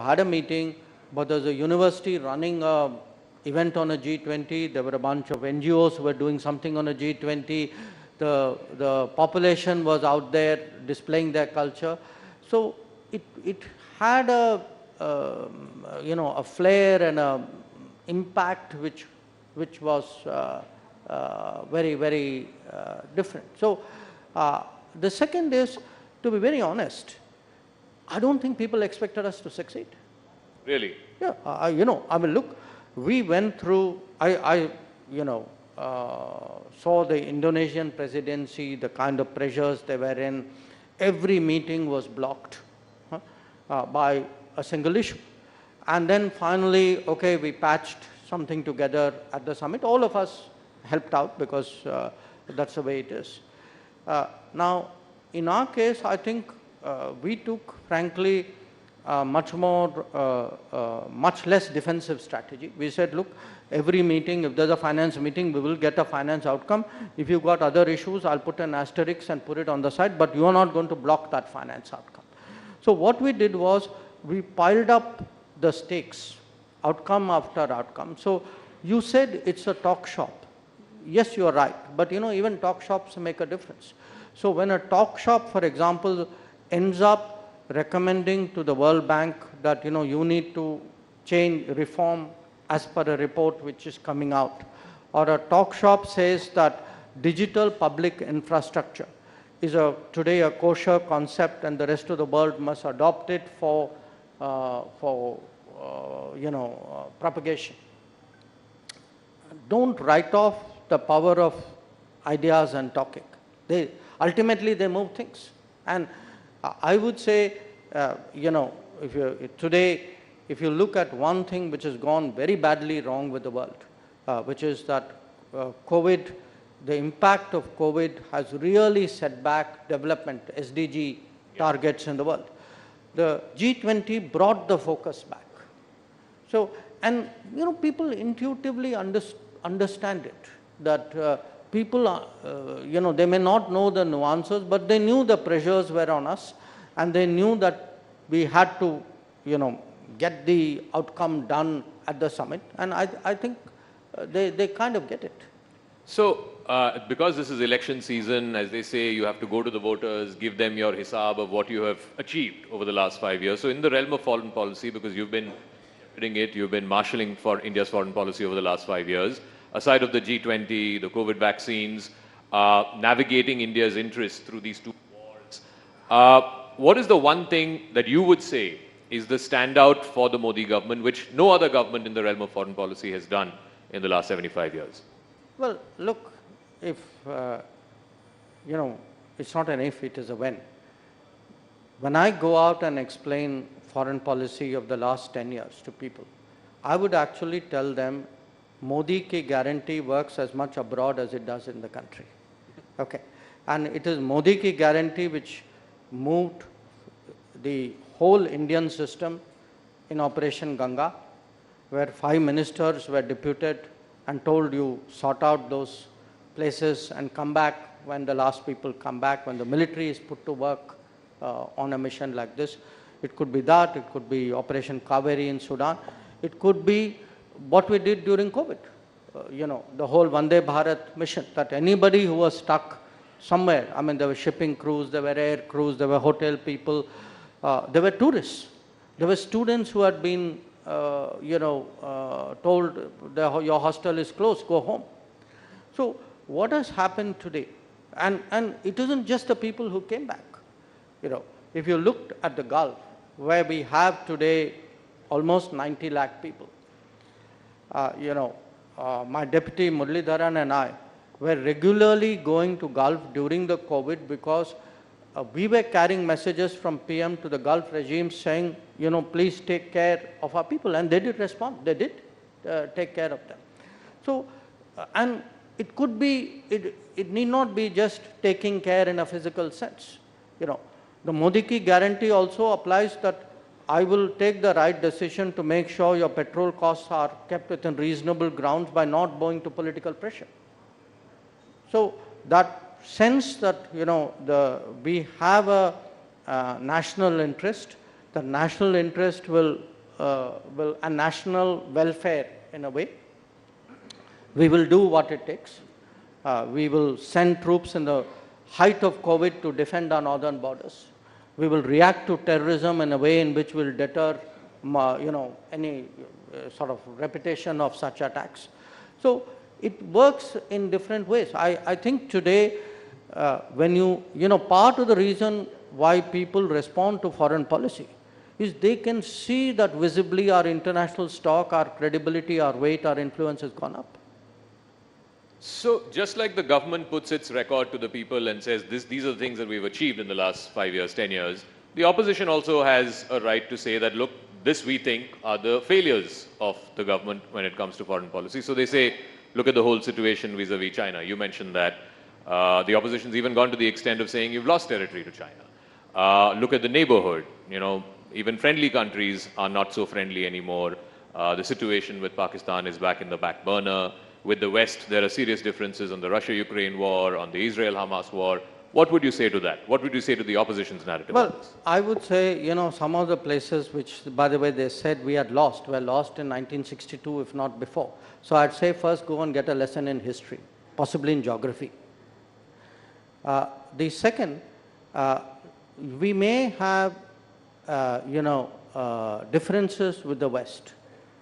had a meeting, but there's a university running a event on a G20. There were a bunch of NGOs who were doing something on a G20. The population was out there displaying their culture. So it had a a flair and a impact which was very, very different. So the second is, to be very honest, I don't think people expected us to succeed. Really? Yeah, I mean, look, we went through, saw the Indonesian presidency, the kind of pressures they were in. Every meeting was blocked by a single issue. And then finally, okay, we patched something together at the summit. All of us helped out because that's the way it is. Now, in our case, I think we took, frankly, much less defensive strategy. We said, look, every meeting, if there's a finance meeting, we will get a finance outcome. If you've got other issues, I'll put an asterisk and put it on the side, but you are not going to block that finance outcome. So what we did was, we piled up the stakes, outcome after outcome. So you said it's a talk shop. Yes, you are right, but even talk shops make a difference. So when a talk shop, for example, ends up recommending to the World Bank that you need to change, reform as per a report which is coming out, or a talk shop says that digital public infrastructure is today a kosher concept and the rest of the world must adopt it for propagation. Don't write off the power of ideas and talking. Ultimately they move things. And I would say, if you look at one thing which has gone very badly wrong with the world, which is that COVID, the impact of COVID has really set back development, SDG targets in the world. The G20 brought the focus back. So, and people intuitively understand it, that people, they may not know the nuances, but they knew the pressures were on us, and they knew that we had to, get the outcome done at the summit, and I think they kind of get it. So, because this is election season, as they say, you have to go to the voters, give them your hisab of what you have achieved over the last 5 years. So, in the realm of foreign policy, because you've been shepherding it, you've been marshalling for India's foreign policy over the last 5 years, aside of the G20, the COVID vaccines, navigating India's interests through these two wars, what is the one thing that you would say is the standout for the Modi government, which no other government in the realm of foreign policy has done in the last 75 years? Well, look, if, it's not an if, it is a when. When I go out and explain foreign policy of the last 10 years to people, I would actually tell them Modi ki guarantee works as much abroad as it does in the country. Okay. And it is Modi ki guarantee which moved the whole Indian system in Operation Ganga, where 5 ministers were deputed and told you sort out those places and come back when the last people come back, when the military is put to work on a mission like this. It could be that, it could be Operation Kaveri in Sudan, it could be what we did during COVID, the whole Vande Bharat mission, that anybody who was stuck somewhere, I mean, there were shipping crews, there were air crews, there were hotel people, there were tourists, there were students who had been told your hostel is closed, go home. So what has happened today? And it isn't just the people who came back. If you looked at the Gulf, where we have today almost 90 lakh people, my deputy Muralidharan and I were regularly going to Gulf during the COVID because we were carrying messages from PM to the Gulf regime saying, please take care of our people. And they did respond. They did take care of them. So, and it could be, it need not be just taking care in a physical sense. The Modi ki guarantee also applies that I will take the right decision to make sure your petrol costs are kept within reasonable grounds by not bowing to political pressure. So that sense that we have a national interest, the national interest will and national welfare in a way. We will do what it takes. We will send troops in the height of COVID to defend our northern borders. We will react to terrorism in a way in which will deter, any sort of repetition of such attacks. So it works in different ways. I think today, part of the reason why people respond to foreign policy is they can see that visibly our international stock, our credibility, our weight, our influence has gone up. So just like the government puts its record to the people and says these are the things that we've achieved in the last 5 years, 10 years, the opposition also has a right to say that, look, this we think are the failures of the government when it comes to foreign policy. So they say, look at the whole situation vis-a-vis China. You mentioned that. The opposition's even gone to the extent of saying you've lost territory to China. Look at the neighborhood. Even friendly countries are not so friendly anymore. The situation with Pakistan is back in the back burner. With the West, there are serious differences on the Russia-Ukraine war, on the Israel-Hamas war. What would you say to that? What would you say to the opposition's narrative? Well, I would say, some of the places which, by the way, they said we had lost, were lost in 1962, if not before. So I'd say first go and get a lesson in history, possibly in geography. The second, we may have, differences with the West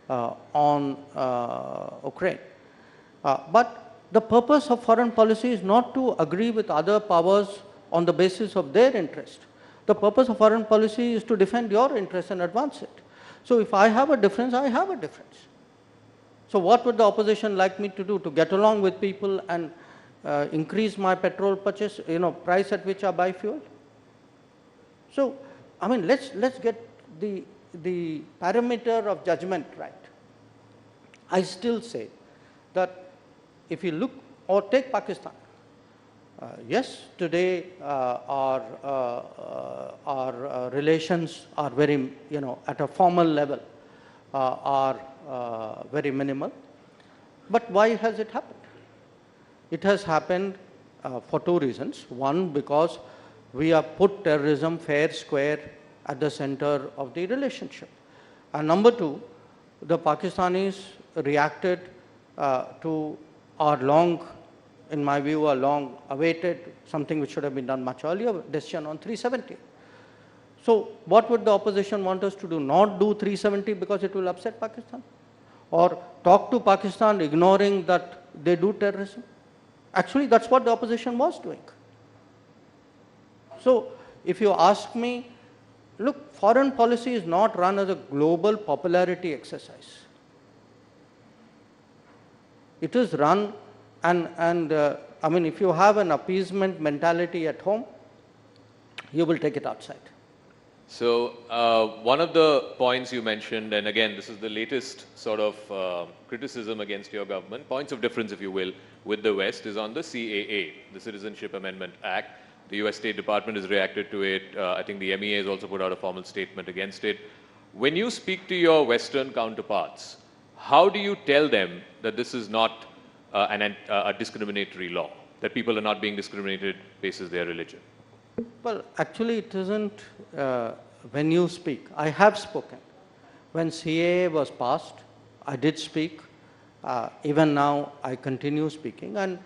on Ukraine. But the purpose of foreign policy is not to agree with other powers on the basis of their interest. The purpose of foreign policy is to defend your interest and advance it. So if I have a difference, I have a difference. So what would the opposition like me to do? To get along with people and increase my petrol purchase, price at which I buy fuel? So, let's get the parameter of judgment right. I still say that if you look or take Pakistan, yes, today our relations are very, at a formal level, are very minimal. But why has it happened? It has happened for two reasons. One, because we have put terrorism fair square at the center of the relationship. And number two, the Pakistanis reacted to our long, in my view, a long awaited, something which should have been done much earlier, decision on 370. So what would the opposition want us to do? Not do 370 because it will upset Pakistan? Or talk to Pakistan ignoring that they do terrorism? Actually, that's what the opposition was doing. So if you ask me, look, foreign policy is not run as a global popularity exercise. It is run, if you have an appeasement mentality at home, you will take it outside. So one of the points you mentioned, and again, this is the latest sort of criticism against your government, points of difference, if you will, with the West, is on the CAA, the Citizenship Amendment Act. The US State Department has reacted to it. I think the MEA has also put out a formal statement against it. When you speak to your Western counterparts, how do you tell them that this is not a discriminatory law, that people are not being discriminated basis their religion? Well, actually it isn't when you speak. I have spoken. When CAA was passed, I did speak. Even now, I continue speaking. And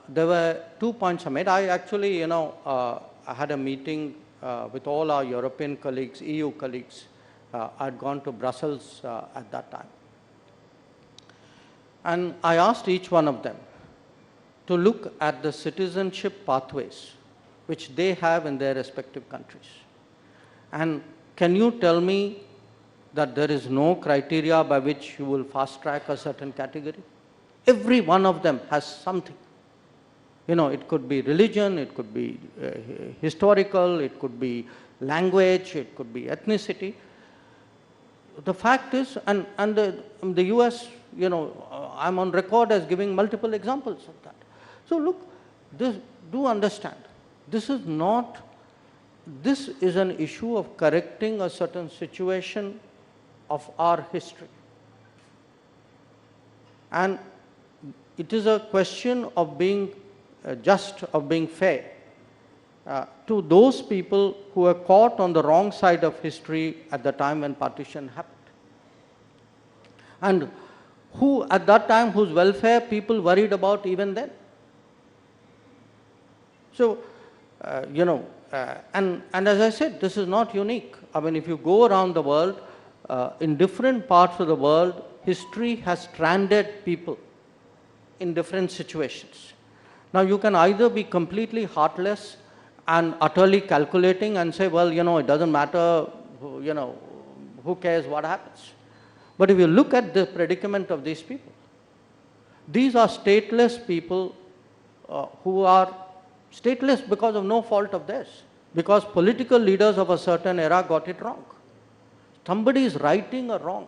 there were 2 points I made. I actually, I had a meeting with all our European colleagues, EU colleagues. I'd gone to Brussels at that time. And I asked each one of them to look at the citizenship pathways which they have in their respective countries. And can you tell me that there is no criteria by which you will fast track a certain category? Every one of them has something. It could be religion, it could be historical, it could be language, it could be ethnicity. The fact is, and the US, I'm on record as giving multiple examples of that. So look, do understand, this is an issue of correcting a certain situation of our history. And it is a question of being just, of being fair. to those people who were caught on the wrong side of history at the time when partition happened. And who at that time, whose welfare people worried about even then. So, and as I said, this is not unique. I mean, if you go around the world, in different parts of the world, history has stranded people in different situations. Now, you can either be completely heartless and utterly calculating and say, well, it doesn't matter, who cares what happens. But if you look at the predicament of these people, these are stateless people who are stateless because of no fault of theirs, because political leaders of a certain era got it wrong. Somebody is righting a wrong.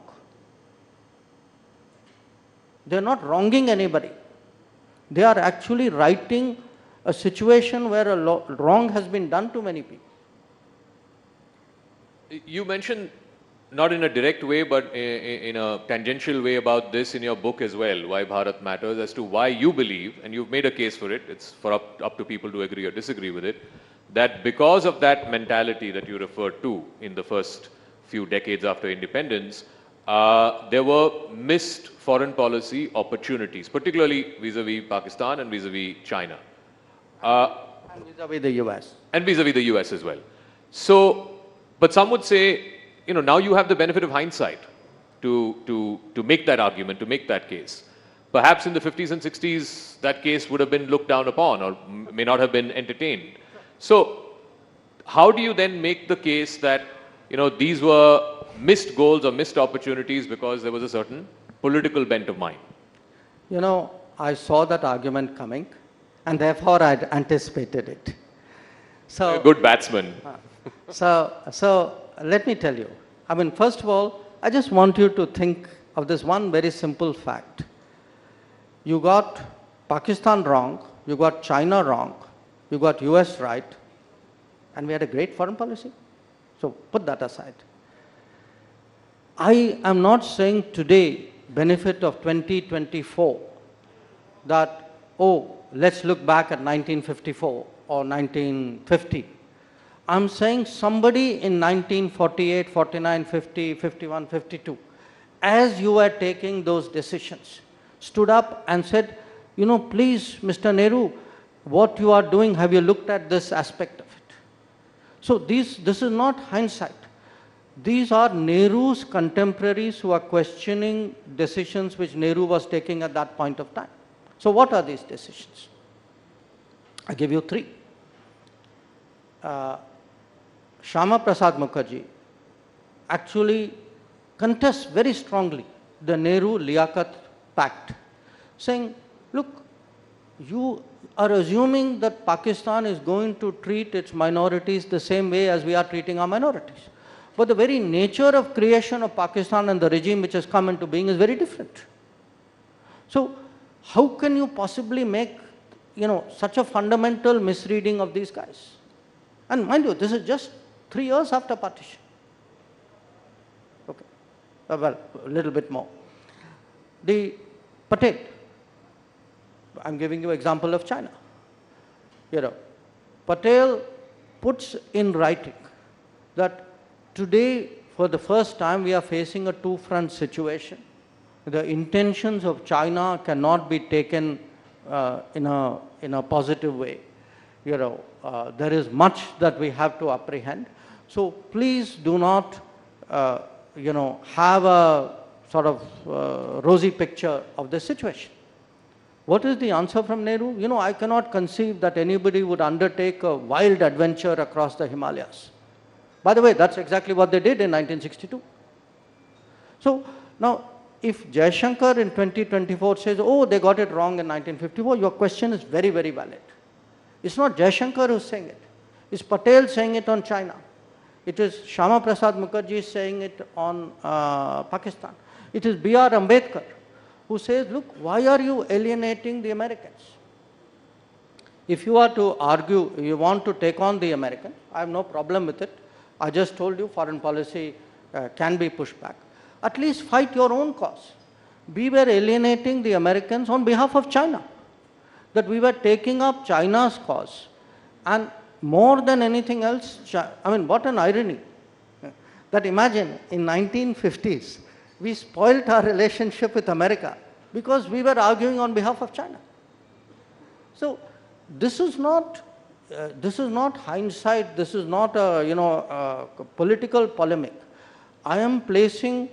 They are not wronging anybody. They are actually righting a situation where a wrong has been done to many people. You mentioned, not in a direct way, but in a tangential way about this in your book as well, Why Bharat Matters, as to why you believe, and you've made a case for it, it's for up to people to agree or disagree with it, that because of that mentality that you referred to in the first few decades after independence, there were missed foreign policy opportunities, particularly vis-a-vis Pakistan and vis-a-vis China. And vis-a-vis the US. And vis-a-vis the US as well. So, but some would say, now you have the benefit of hindsight to make that argument, to make that case. Perhaps in the 50s and 60s, that case would have been looked down upon or may not have been entertained. So, how do you then make the case that, these were missed goals or missed opportunities because there was a certain political bent of mind? I saw that argument coming, and therefore I anticipated it. So, a good batsman. So let me tell you. I mean, first of all, I just want you to think of this one very simple fact. You got Pakistan wrong, you got China wrong, you got US right, and we had a great foreign policy. So put that aside. I am not saying today, benefit of 2024, that, let's look back at 1954 or 1950. I'm saying somebody in 1948, 49, 50, 51, 52, as you were taking those decisions, stood up and said, please, Mr. Nehru, what you are doing, have you looked at this aspect of it? So this is not hindsight. These are Nehru's contemporaries who are questioning decisions which Nehru was taking at that point of time. So what are these decisions? I give you three. Shyama Prasad Mukherjee actually contests very strongly the Nehru-Liaquat Pact, saying, look, you are assuming that Pakistan is going to treat its minorities the same way as we are treating our minorities. But the very nature of creation of Pakistan and the regime which has come into being is very different. So how can you possibly make, such a fundamental misreading of these guys? And mind you, this is just 3 years after partition. Okay. Well, a little bit more. The Patel, I'm giving you example of China. Patel puts in writing that today, for the first time, we are facing a two-front situation. The intentions of China cannot be taken in a positive way. There is much that we have to apprehend. So please do not, have a sort of rosy picture of the situation. What is the answer from Nehru? I cannot conceive that anybody would undertake a wild adventure across the Himalayas. By the way, that's exactly what they did in 1962. So now, if Jaishankar in 2024 says, they got it wrong in 1954, your question is very, very valid. It's not Jaishankar who's saying it. It's Patel saying it on China. It is Shyama Prasad Mukherjee saying it on Pakistan. It is B.R. Ambedkar who says, look, why are you alienating the Americans? If you are to argue, you want to take on the American, I have no problem with it. I just told you foreign policy can be pushed back. At least fight your own cause. We were alienating the Americans on behalf of China. That we were taking up China's cause. And more than anything else, I mean, what an irony. That imagine, in 1950s, we spoilt our relationship with America because we were arguing on behalf of China. So this is not hindsight. This is not a political polemic. I am placing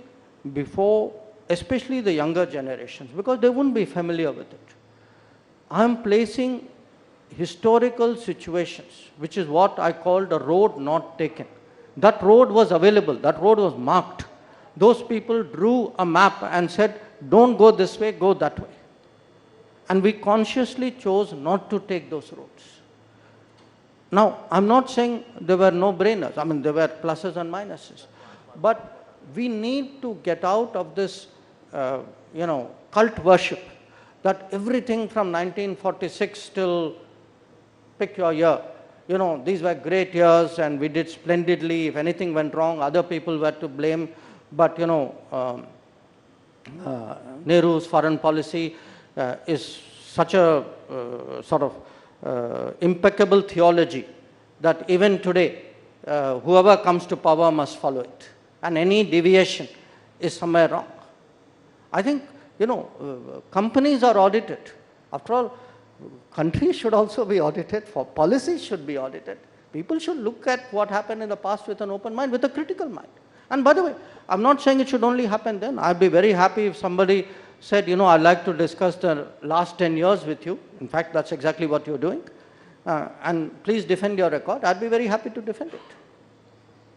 before, especially the younger generations, because they wouldn't be familiar with it. I am placing historical situations, which is what I called a road not taken. That road was available. That road was marked. Those people drew a map and said, don't go this way, go that way. And we consciously chose not to take those roads. Now, I'm not saying there were no-brainers. I mean, there were pluses and minuses. But we need to get out of this, cult worship that everything from 1946 till pick your year, these were great years and we did splendidly. If anything went wrong, other people were to blame. But, Nehru's foreign policy is such a sort of impeccable theology that even today, whoever comes to power must follow it. And any deviation is somewhere wrong. I think, companies are audited. After all, countries should also be audited, for policies should be audited. People should look at what happened in the past with an open mind, with a critical mind. And by the way, I'm not saying it should only happen then. I'd be very happy if somebody said, I'd like to discuss the last 10 years with you. In fact, that's exactly what you're doing. And please defend your record. I'd be very happy to defend it.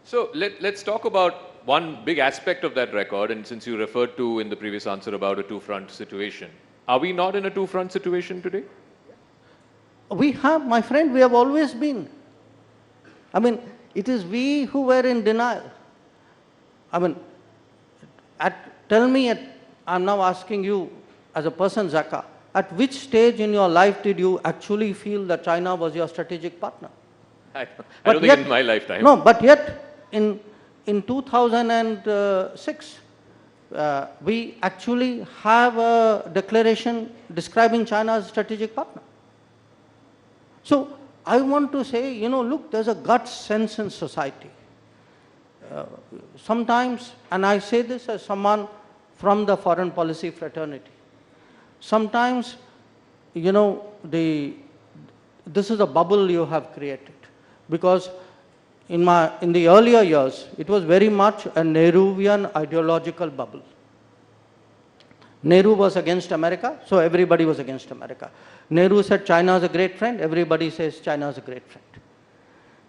So let's talk about one big aspect of that record. And since you referred to in the previous answer about a two-front situation, are we not in a two-front situation today? We have, my friend, we have always been. I mean, it is we who were in denial. I mean, tell me, I'm now asking you as a person, Zaka, at which stage in your life did you actually feel that China was your strategic partner? I don't think in my lifetime. No, but yet in 2006, we actually have a declaration describing China as a strategic partner. So I want to say, look, there's a gut sense in society. Sometimes, and I say this as someone from the foreign policy fraternity, sometimes, this is a bubble you have created. Because in the earlier years, it was very much a Nehruvian ideological bubble. Nehru was against America, so everybody was against America. Nehru said China is a great friend, everybody says China is a great friend.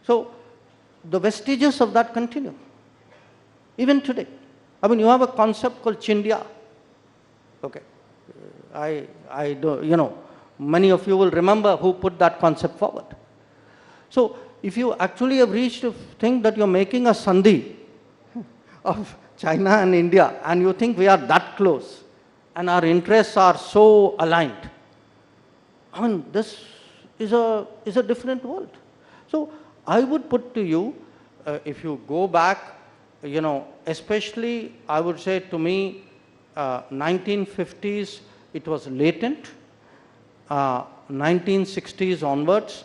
So the vestiges of that continue, even today. I mean, you have a concept called Chindia. Okay, I do, many of you will remember who put that concept forward. So if you actually have reached to think that you're making a sandhi of China and India, and you think we are that close, and our interests are so aligned, I mean, this is a different world. So I would put to you, if you go back, especially I would say to me, 1950s, it was latent. 1960s onwards,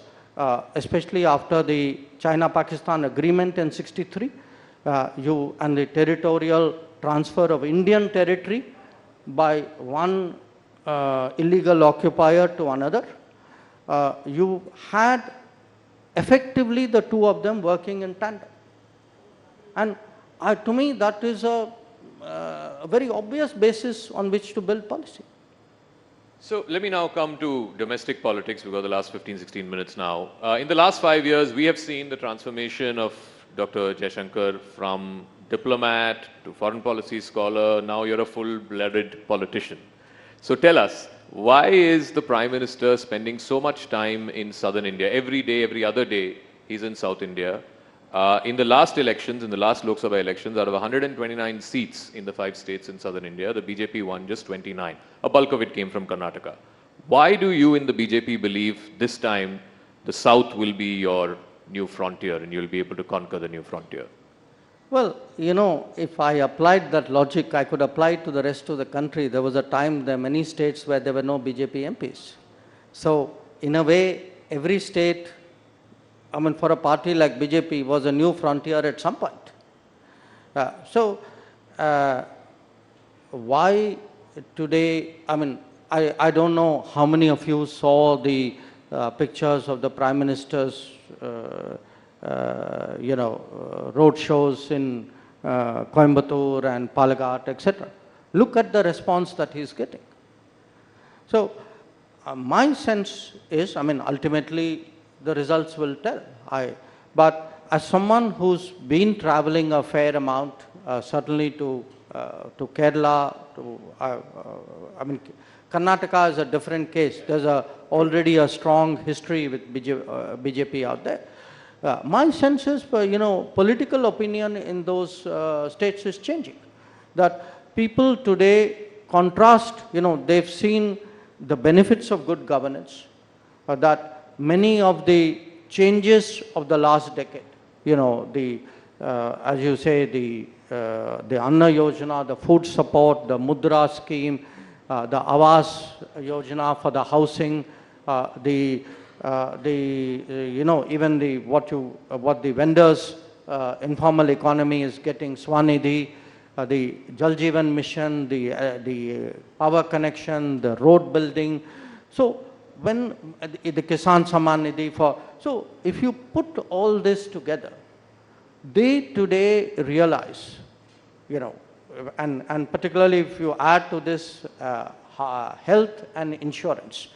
especially after the China-Pakistan agreement in 63, and the territorial transfer of Indian territory by one illegal occupier to another, you had effectively the two of them working in tandem. And to me, that is a very obvious basis on which to build policy. So let me now come to domestic politics. We've got the last 15, 16 minutes now. In the last 5 years, we have seen the transformation of Dr. Jaishankar from diplomat to foreign policy scholar. Now you're a full-blooded politician. So tell us, why is the Prime Minister spending so much time in southern India? Every day, every other day, he's in South India. In the last elections, in the last Lok Sabha elections, out of 129 seats in the 5 states in southern India, the BJP won just 29. A bulk of it came from Karnataka. Why do you in the BJP believe this time the south will be your new frontier and you'll be able to conquer the new frontier? Well, if I applied that logic, I could apply it to the rest of the country. There was a time, there were many states where there were no BJP MPs. So, in a way, every state I mean, for a party like BJP, was a new frontier at some point. So, why today, I mean, I don't know how many of you saw the pictures of the Prime Minister's, road shows in Coimbatore and Palagat, etc. Look at the response that he's getting. So, my sense is, I mean, ultimately the results will tell. But as someone who's been traveling a fair amount, certainly to Kerala, I mean, Karnataka is a different case. There's already a strong history with BJP out there. My sense is, political opinion in those states is changing. That people today contrast, they've seen the benefits of good governance, that many of the changes of the last decade, as you say, the Anna Yojana, the food support, the Mudra scheme, the Awas Yojana for the housing, even what the vendors, informal economy is getting, Swanidhi, the Jal Jeevan Mission, the power connection, the road building. So when the Kisan Samman Nidhi so if you put all this together, they today realize, and particularly if you add to this health and insurance,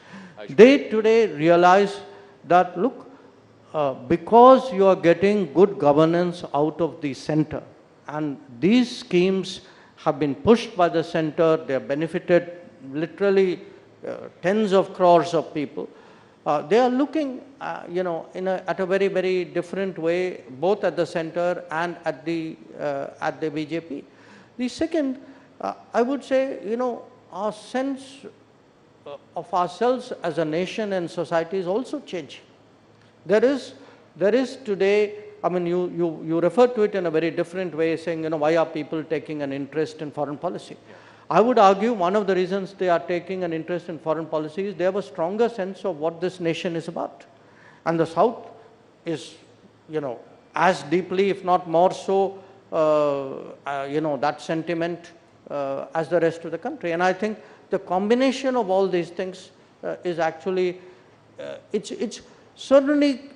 they today realize that, look, because you are getting good governance out of the center, and these schemes have been pushed by the center, they have benefited literally tens of crores of people. They are looking, at a very, very different way, both at the center and at the BJP. The second, I would say, our sense of ourselves as a nation and society is also changing. There is today, I mean, you refer to it in a very different way, saying, why are people taking an interest in foreign policy? Yeah. I would argue one of the reasons they are taking an interest in foreign policy is they have a stronger sense of what this nation is about. And the South is, as deeply, if not more so, that sentiment as the rest of the country. And I think the combination of all these things is actually, it's certainly,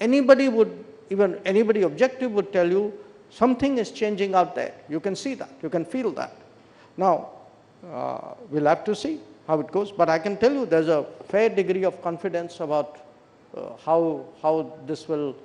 anybody objective would tell you something is changing out there. You can see that, you can feel that. Now, we'll have to see how it goes, but I can tell you there's a fair degree of confidence about how this will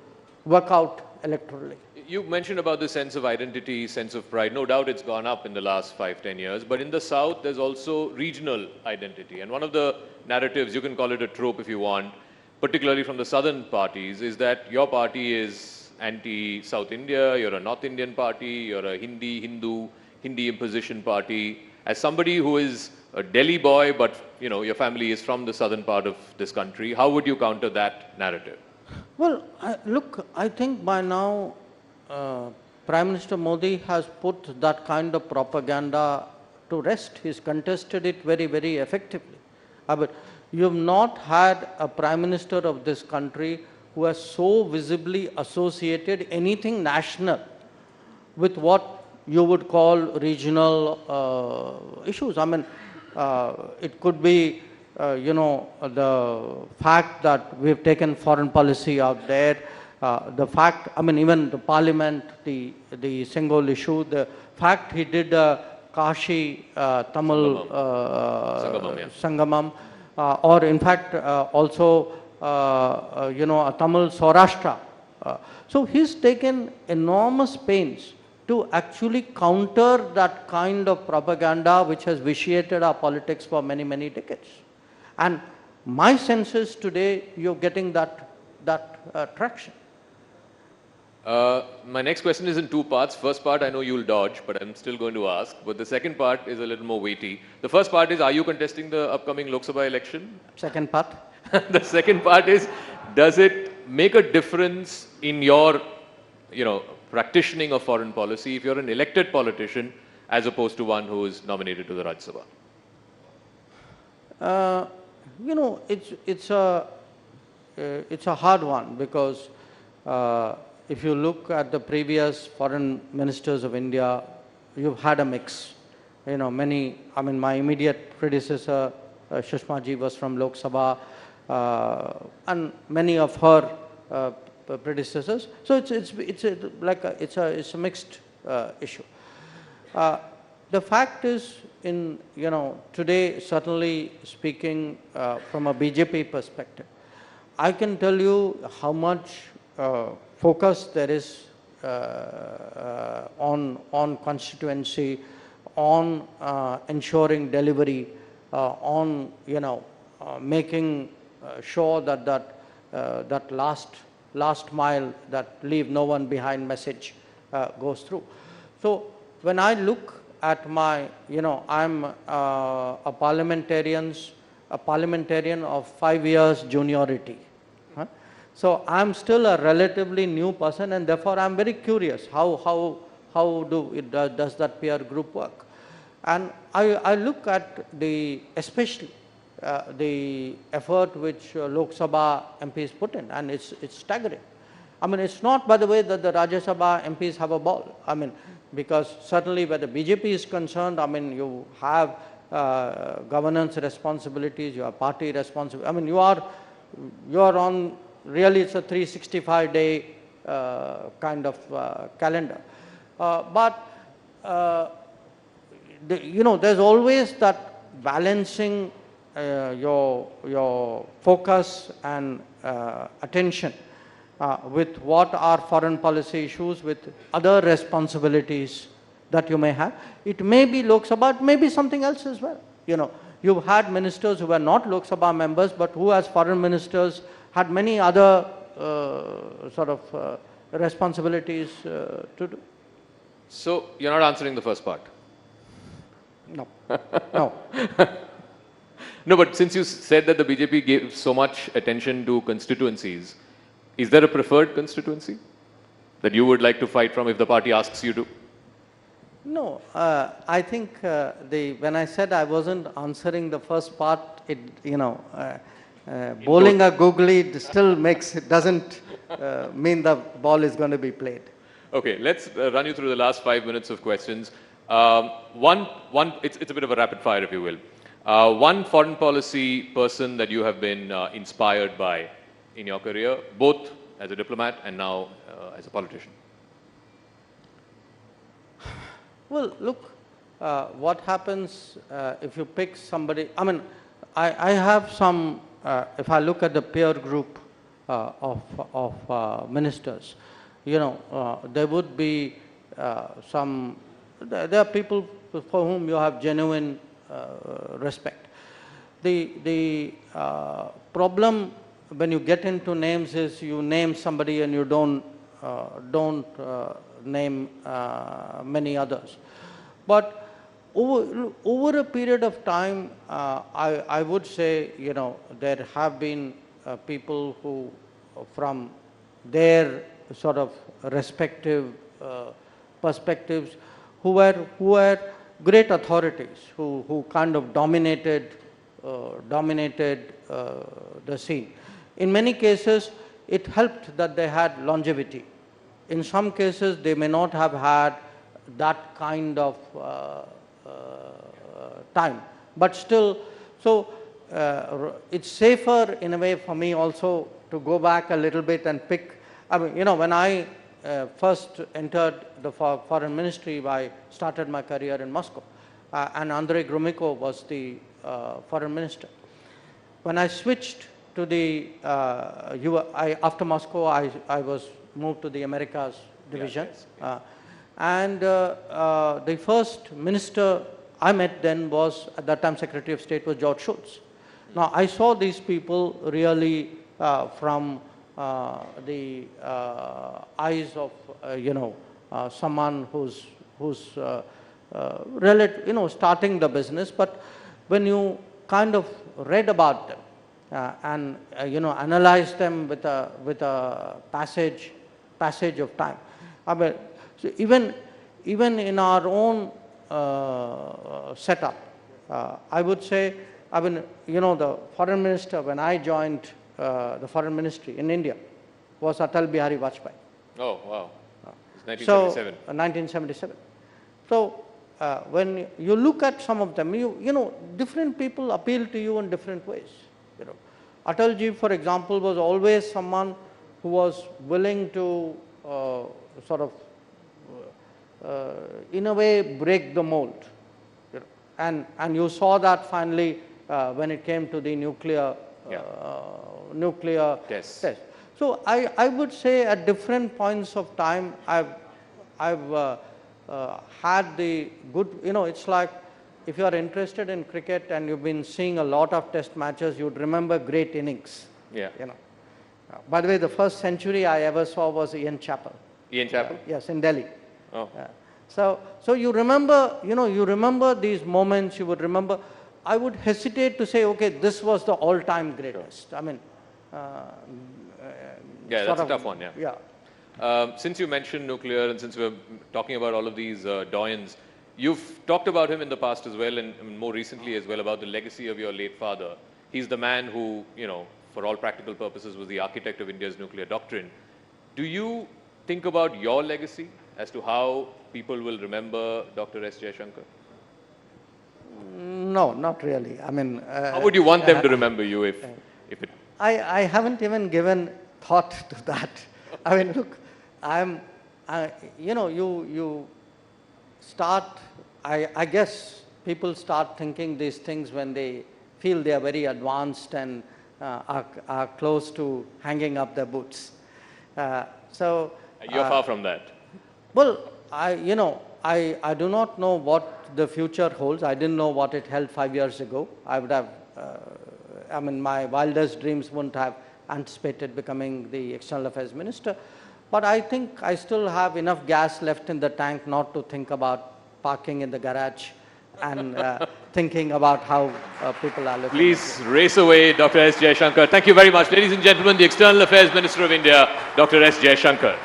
work out electorally. You mentioned about the sense of identity, sense of pride. No doubt it's gone up in the last 5-10 years, but in the South, there's also regional identity. And one of the narratives, you can call it a trope if you want, particularly from the southern parties, is that your party is anti-South India, you're a North Indian party, you're a Hindu, Hindi imposition party. As somebody who is a Delhi boy, but your family is from the southern part of this country, how would you counter that narrative? Well, look, I think by now, Prime Minister Modi has put that kind of propaganda to rest. He's contested it very, very effectively. But you have not had a Prime Minister of this country who has so visibly associated anything national with what you would call regional issues. I mean, it could be, the fact that we've taken foreign policy out there, the fact, I mean, even the parliament, the Sengol issue, the fact he did Kashi Tamil Sangamam, or in fact also, a Tamil Saurashtra. So he's taken enormous pains to actually counter that kind of propaganda which has vitiated our politics for many, many decades. And my sense is today you're getting that traction. My next question is in two parts. First part, I know you'll dodge, but I'm still going to ask. But the second part is a little more weighty. The first part is, are you contesting the upcoming Lok Sabha election? Second part? The second part is, does it make a difference in your, practicing of foreign policy if you're an elected politician as opposed to one who is nominated to the Rajya Sabha? it's a hard one because if you look at the previous foreign ministers of India, you've had a mix. You know, many, I mean, my immediate predecessor, Sushma ji, was from Lok Sabha, and many of her predecessors. So it's a mixed issue. The fact is, today, certainly speaking from a BJP perspective, I can tell you how much focus there is on constituency, on ensuring delivery, on making sure that last mile, that leave no one behind message goes through. So when I look at my, I'm a parliamentarian of 5 years juniority. So I'm still a relatively new person, and therefore I'm very curious how does that peer group work. And I look at especially the effort which Lok Sabha MPs put in, and it's staggering. I mean, it's not, by the way, that the Rajya Sabha MPs have a ball. I mean, because certainly where the BJP is concerned, I mean, you have governance responsibilities, you have party responsibilities. I mean, you are on, really it's a 365-day kind of calendar. But there's always that balancing your focus and attention with what are foreign policy issues, with other responsibilities that you may have. It may be Lok Sabha, it may be something else as well. You've had ministers who were not Lok Sabha members, but who as foreign ministers had many other responsibilities to do. So you're not answering the first part? No. No. No, but since you said that the BJP gave so much attention to constituencies, is there a preferred constituency that you would like to fight from if the party asks you to? No, I think when I said I wasn't answering the first part, bowling a googly still doesn't mean the ball is going to be played. Okay, let's run you through the last 5 minutes of questions. It's a bit of a rapid fire, if you will. One foreign policy person that you have been inspired by in your career, both as a diplomat and now as a politician? Well, look, what happens if you pick somebody, I mean, I have some, if I look at the peer group of ministers, there would be there are people for whom you have genuine respect. The problem when you get into names is you name somebody and you don't name many others. But over a period of time, I would say, there have been people who, from their sort of respective perspectives, who were great authorities, who kind of dominated the scene. In many cases, it helped that they had longevity. In some cases, they may not have had that kind of time, but still, so it's safer in a way for me also to go back a little bit and pick. I mean, when I first entered the foreign ministry, I started my career in Moscow, and Andrei Gromyko was the foreign minister. When I switched to after Moscow, I was moved to the Americas division. Yes. And the first minister I met then was, at that time, Secretary of State was George Shultz. Now, I saw these people really from the eyes of, someone who's starting the business. But when you kind of read about them and, analyzed them with a passage of time, I mean, so even in our own setup, I would say, I mean, the foreign minister, when I joined the foreign ministry in India was Atal Bihari Vajpayee. Oh, wow. It's So, 1977. 1977. So, when you look at some of them, you know, different people appeal to you in different ways. You know, Atalji, for example, was always someone who was willing to sort of, in a way, break the mold. You know, and you saw that finally when it came to the nuclear test. So I would say at different points of time, I've had the good, you know, it's like if you are interested in cricket and you've been seeing a lot of test matches, you'd remember great innings. Yeah. You know. By the way, the first century I ever saw was Ian Chappell. Ian Chappell? Yes, in Delhi. Oh. So you remember, you know, you remember these moments, you would remember. I would hesitate to say, okay, this was the all-time greatest. Sure. I mean, yeah, that's a tough one, yeah. Yeah. Since you mentioned nuclear and since we're talking about all of these doyens, you've talked about him in the past as well and more recently as well about the legacy of your late father. He's the man who, you know, for all practical purposes was the architect of India's nuclear doctrine. Do you think about your legacy as to how people will remember Dr. S. Jaishankar? No, not really. I mean... how would you want them to remember you if it... I haven't even given thought to that. I mean, look, you know, you start, I guess people start thinking these things when they feel they are very advanced and are close to hanging up their boots. So you're far from that. Well, you know, I do not know what the future holds. I didn't know what it held 5 years ago. I would have, I mean, my wildest dreams wouldn't have anticipated becoming the External Affairs Minister. But I think I still have enough gas left in the tank not to think about parking in the garage and thinking about how people are living. Please race away, Dr. S. Jaishankar. Thank you very much. Ladies and gentlemen, the External Affairs Minister of India, Dr. S. Jaishankar.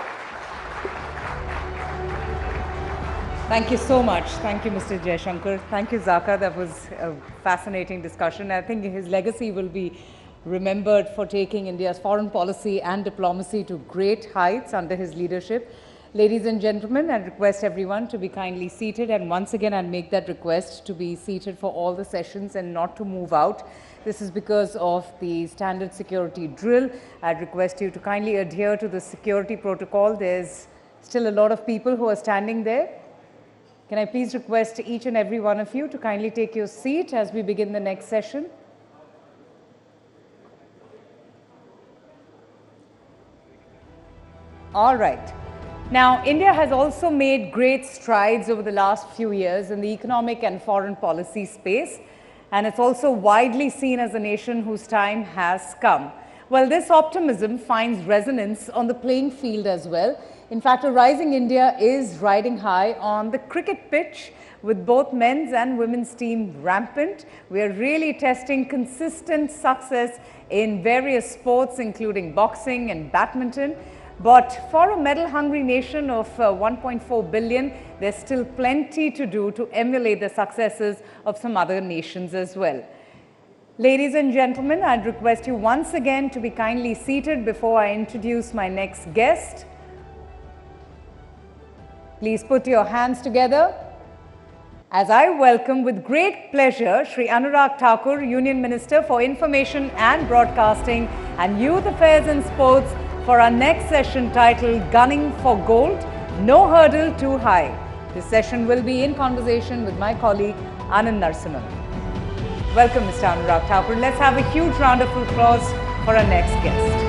Thank you so much. Thank you, Mr. Jaishankar. Thank you, Zaka. That was a fascinating discussion. I think his legacy will be remembered for taking India's foreign policy and diplomacy to great heights under his leadership. Ladies and gentlemen, I request everyone to be kindly seated, and once again I make that request to be seated for all the sessions and not to move out. This is because of the standard security drill. I'd request you to kindly adhere to the security protocol. There's still a lot of people who are standing there. Can I please request each and every one of you to kindly take your seat as we begin the next session? All right. Now, India has also made great strides over the last few years in the economic and foreign policy space, and it's also widely seen as a nation whose time has come. Well, this optimism finds resonance on the playing field as well. In fact, a rising India is riding high on the cricket pitch with both men's and women's team rampant. We are really testing consistent success in various sports, including boxing and badminton. But for a medal-hungry nation of 1.4 billion, there's still plenty to do to emulate the successes of some other nations as well. Ladies and gentlemen, I'd request you once again to be kindly seated before I introduce my next guest. Please put your hands together as I welcome with great pleasure Shri Anurag Thakur, Union Minister for Information and Broadcasting and Youth Affairs and Sports, for our next session titled Gunning for Gold, No Hurdle Too High. This session will be in conversation with my colleague Anand Narsimhan. Welcome, Mr. Anurag Thakur. Let's have a huge round of applause for our next guest.